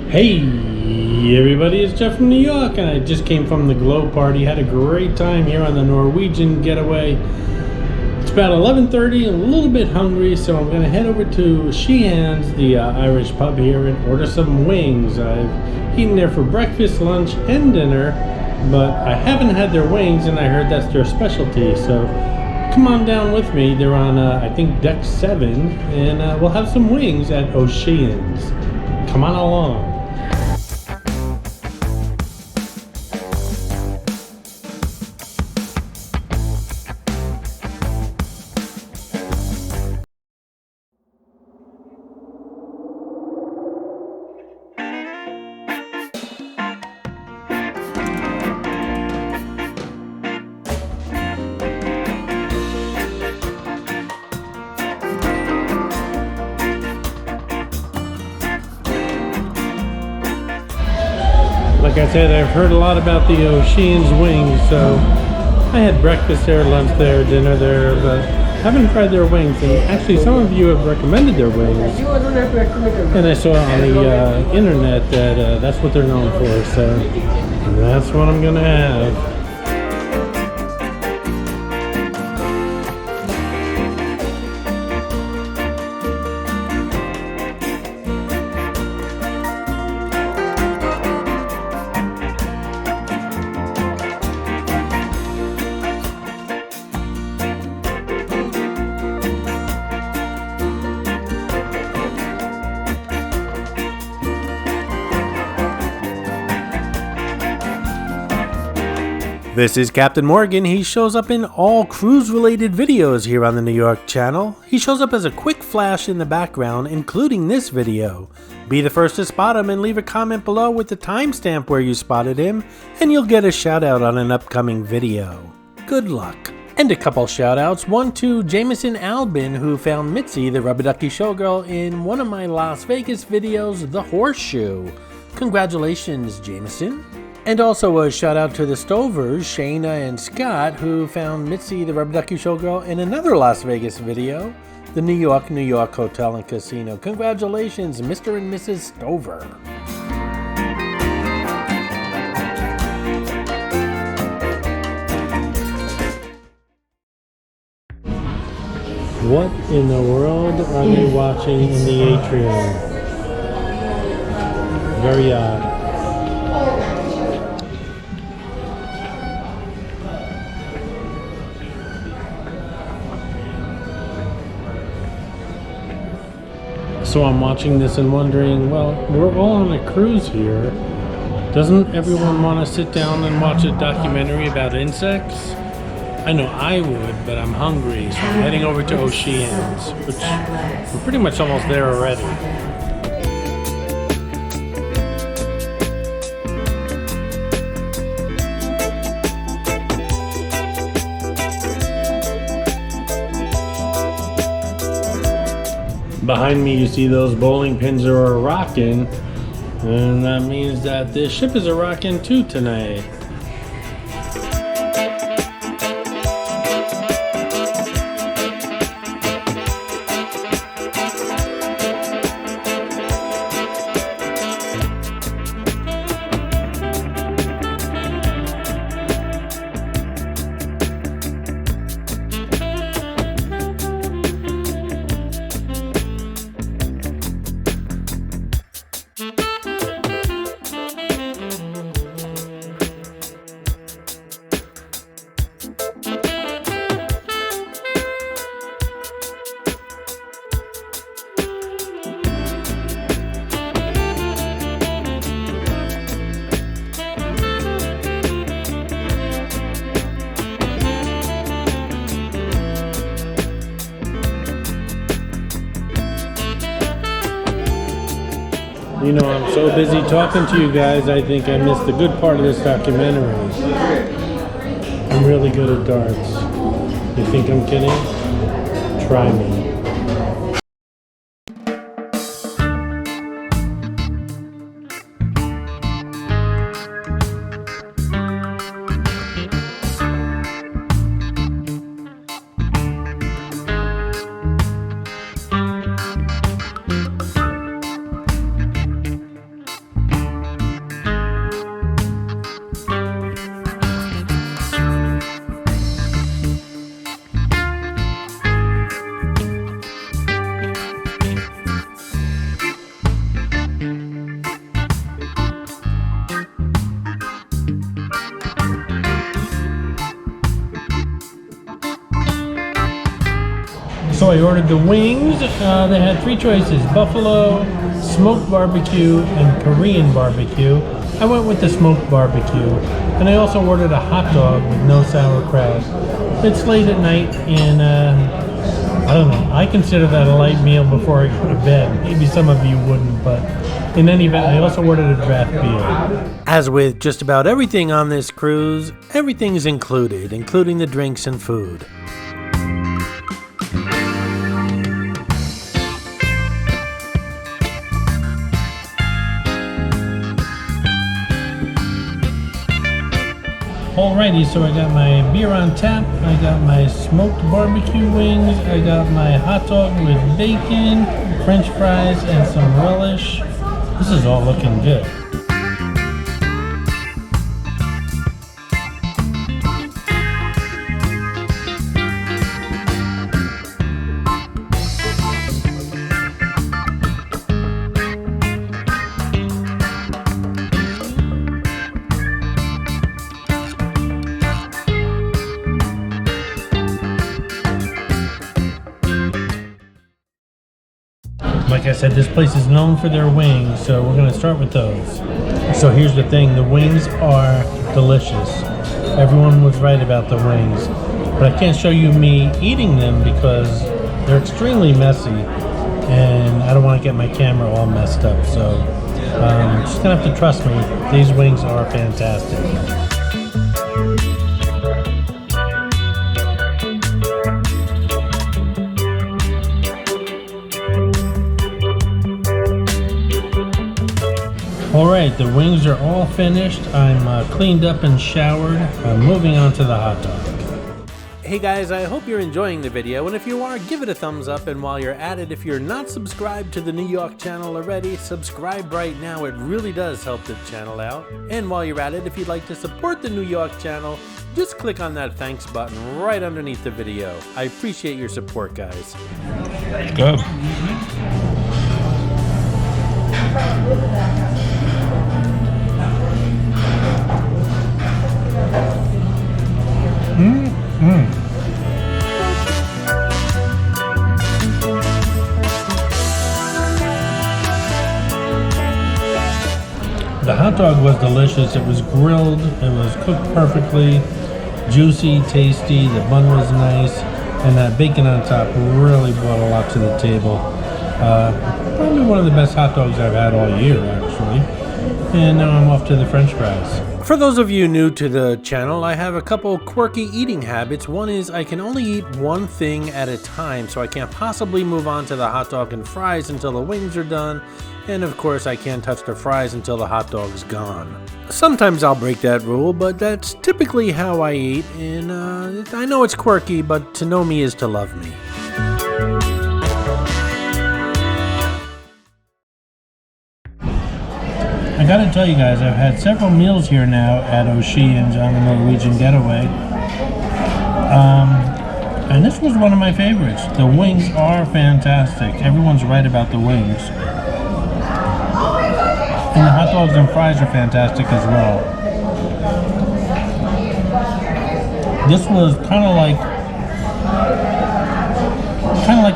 Hey everybody, it's Jeff from New York, and I just came from the Glow Party. Had a great time here on the Norwegian Getaway. It's about 11:30, a little bit hungry, so I'm going to head over to Sheehan's, the Irish pub here, and order some wings. I've eaten there for breakfast, lunch, and dinner, but I haven't had their wings, and I heard that's their specialty, so come on down with me. They're on, I think, deck 7, and we'll have some wings at Sheehan's. Come on along. Like I said, I've heard a lot about the Sheehan's wings, so I had breakfast there, lunch there, dinner there, but haven't tried their wings. And actually, some of you have recommended their wings, and I saw on the internet that that's what they're known for, so that's what I'm gonna have. This is Captain Morgan. He shows up in all cruise-related videos here on the New York channel. He shows up as a quick flash in the background, including this video. Be the first to spot him and leave a comment below with the timestamp where you spotted him, and you'll get a shout out on an upcoming video. Good luck. And a couple shout outs. One to Jameson Albin, who found Mitzi, the rubber ducky showgirl, in one of my Las Vegas videos, The Horseshoe. Congratulations, Jameson. And also a shout out to the Stovers, Shayna and Scott, who found Mitzi, the rubber ducky showgirl, in another Las Vegas video, the New York Hotel and Casino. Congratulations, Mr. and Mrs. Stover. What in the world are they watching in the atrium? Very odd. So I'm watching this and wondering, well, we're all on a cruise here. Doesn't everyone want to sit down and watch a documentary about insects? I know I would, but I'm hungry, so I'm heading over to Sheehan's, which we're pretty much almost there already. Behind me you see those bowling pins are a-rockin', and that means that this ship is a-rockin' too tonight. You know, I'm so busy talking to you guys, I think I missed the good part of this documentary. I'm really good at darts. You think I'm kidding? Try me. So I ordered the wings. They had 3 choices: buffalo, smoked barbecue, and Korean barbecue. I went with the smoked barbecue. And I also ordered a hot dog with no sauerkraut. It's late at night, and I don't know. I consider that a light meal before I go to bed. Maybe some of you wouldn't, but in any event, I also ordered a draft beer. As with just about everything on this cruise, everything's included, including the drinks and food. Alrighty, so I got my beer on tap, I got my smoked barbecue wings, I got my hot dog with bacon, french fries, and some relish. This is all looking good. Like I said, this place is known for their wings, so we're going to start with those. So here's the thing, the wings are delicious. Everyone was right about the wings, but I can't show you me eating them because they're extremely messy, and I don't want to get my camera all messed up, so just going to have to trust me. These wings are fantastic. Alright, the wings are all finished. I'm cleaned up and showered. I'm moving on to the hot dog. Hey guys, I hope you're enjoying the video, and if you are, give it a thumbs up, and while you're at it, if you're not subscribed to the New York channel already, subscribe right now. It really does help the channel out. And while you're at it, if you'd like to support the New York channel, just click on that thanks button right underneath the video. I appreciate your support, guys. Good. The hot dog was delicious. It was grilled, it was cooked perfectly, juicy, tasty, the bun was nice, and that bacon on top really brought a lot to the table. Probably one of the best hot dogs I've had all year, actually. And now I'm off to the french fries. For those of you new to the channel, I have a couple quirky eating habits. One is I can only eat one thing at a time, so I can't possibly move on to the hot dog and fries until the wings are done. And of course, I can't touch the fries until the hot dog's gone. Sometimes I'll break that rule, but that's typically how I eat. And I know it's quirky, but to know me is to love me. I gotta tell you guys, I've had several meals here now at Sheehan's on the Norwegian Getaway. And this was one of my favorites. The wings are fantastic. Everyone's right about the wings. And the hot dogs and fries are fantastic as well. This was kind of like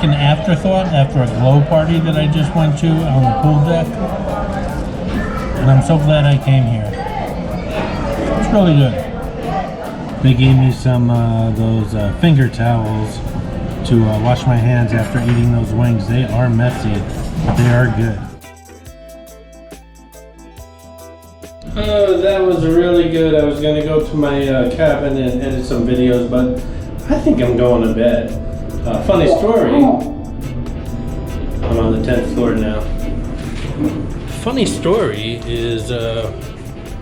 an afterthought after a glow party that I just went to on the pool deck. And I'm so glad I came here. It's really good. They gave me some those finger towels to wash my hands after eating those wings. They are messy, but they are good. Oh, that was really good. I was going to go to my cabin and edit some videos, but I think I'm going to bed. Funny story. I'm on the 10th floor now. Funny story is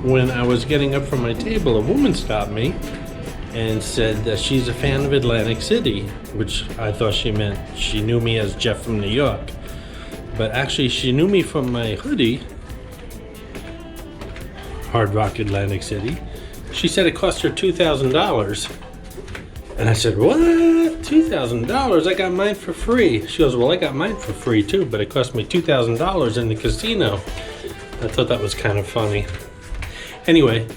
when I was getting up from my table, a woman stopped me and said that she's a fan of Atlantic City, which I thought she meant she knew me as Jeff from New York. But actually she knew me from my hoodie, Hard Rock Atlantic City. She said it cost her $2,000. And I said, what? $2,000? I got mine for free. She goes, well, I got mine for free too, but it cost me $2,000 in the casino. I thought that was kind of funny. Anyway,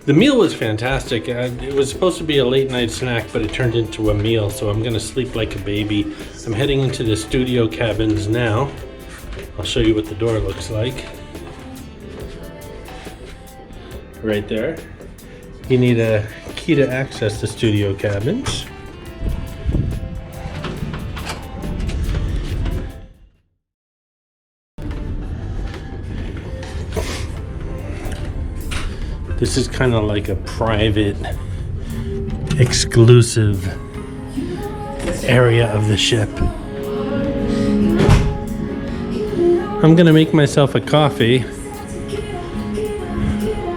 The meal was fantastic. It was supposed to be a late night snack, but it turned into a meal, so I'm gonna sleep like a baby. I'm heading into the studio cabins now. I'll show you what the door looks like. Right there. You need a key to access the studio cabins. This is kind of like a private, exclusive area of the ship. I'm gonna make myself a coffee.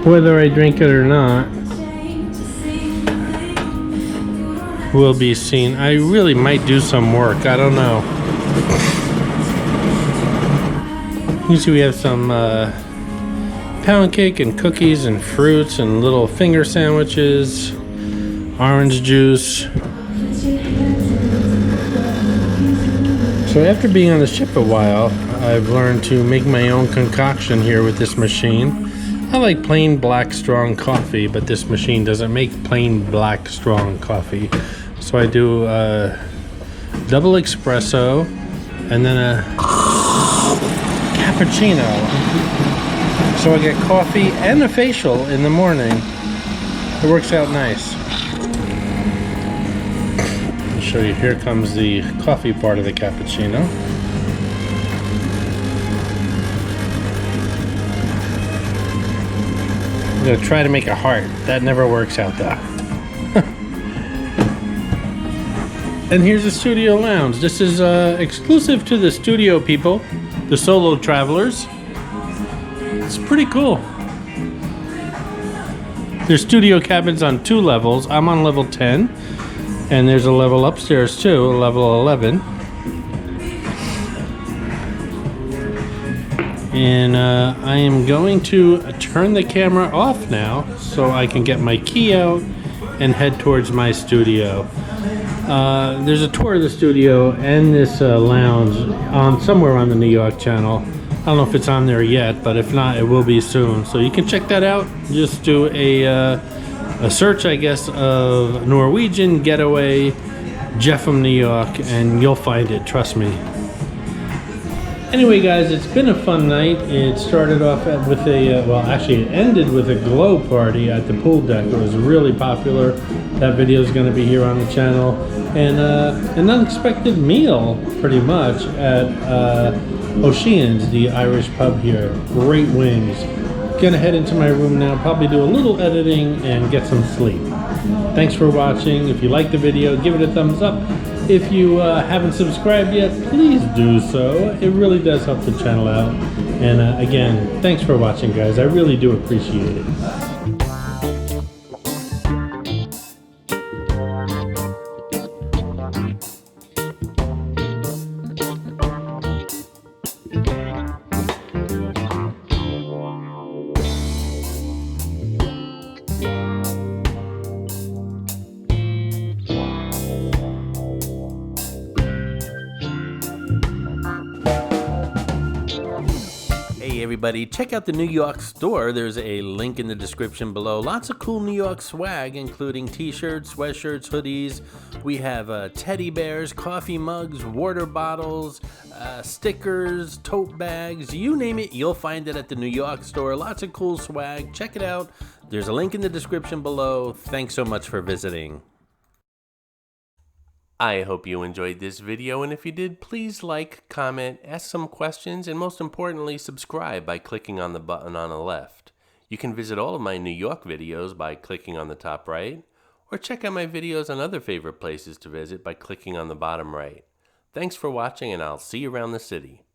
Whether I drink it or not will be seen. I really might do some work. I don't know. Usually we have some pound cake and cookies and fruits and little finger sandwiches, orange juice. So after being on the ship a while, I've learned to make my own concoction here with this machine. I like plain black strong coffee, but this machine doesn't make plain black strong coffee. So I do a double espresso and then a cappuccino. So I get coffee and a facial in the morning. It works out nice. I'll show you, here comes the coffee part of the cappuccino. I'm gonna try to make a heart. That never works out though. And here's the studio lounge. This is exclusive to the studio people, the solo travelers. It's pretty cool. There's studio cabins on 2 levels. I'm on level 10, and there's a level upstairs too, level 11. And I am going to turn the camera off now so I can get my key out and head towards my studio. There's a tour of the studio and this lounge on somewhere on the New York channel. I don't know if it's on there yet, but if not, it will be soon. So you can check that out. Just do a search, I guess, of Norwegian Getaway, Jeff from New York, and you'll find it, trust me. Anyway, guys, it's been a fun night. It started off with a, well, actually it ended with a glow party at the pool deck. It was really popular. That video is going to be here on the channel. And an unexpected meal, pretty much, at Sheehan's, the Irish pub here. Great wings. Gonna head into my room now, probably do a little editing and get some sleep. Thanks for watching. If you liked the video, give it a thumbs up. If you haven't subscribed yet, please do so. It really does help the channel out. And again, thanks for watching, guys. I really do appreciate it. Hey everybody, check out the New York store. There's a link in the description below. Lots of cool New York swag, including t-shirts, sweatshirts, hoodies. We have teddy bears, coffee mugs, water bottles, stickers, tote bags, you name it, you'll find it at the New York store. Lots of cool swag. Check it out. There's a link in the description below. Thanks so much for visiting. I hope you enjoyed this video, and if you did, please like, comment, ask some questions, and most importantly, subscribe by clicking on the button on the left. You can visit all of my New York videos by clicking on the top right, or check out my videos on other favorite places to visit by clicking on the bottom right. Thanks for watching, and I'll see you around the city.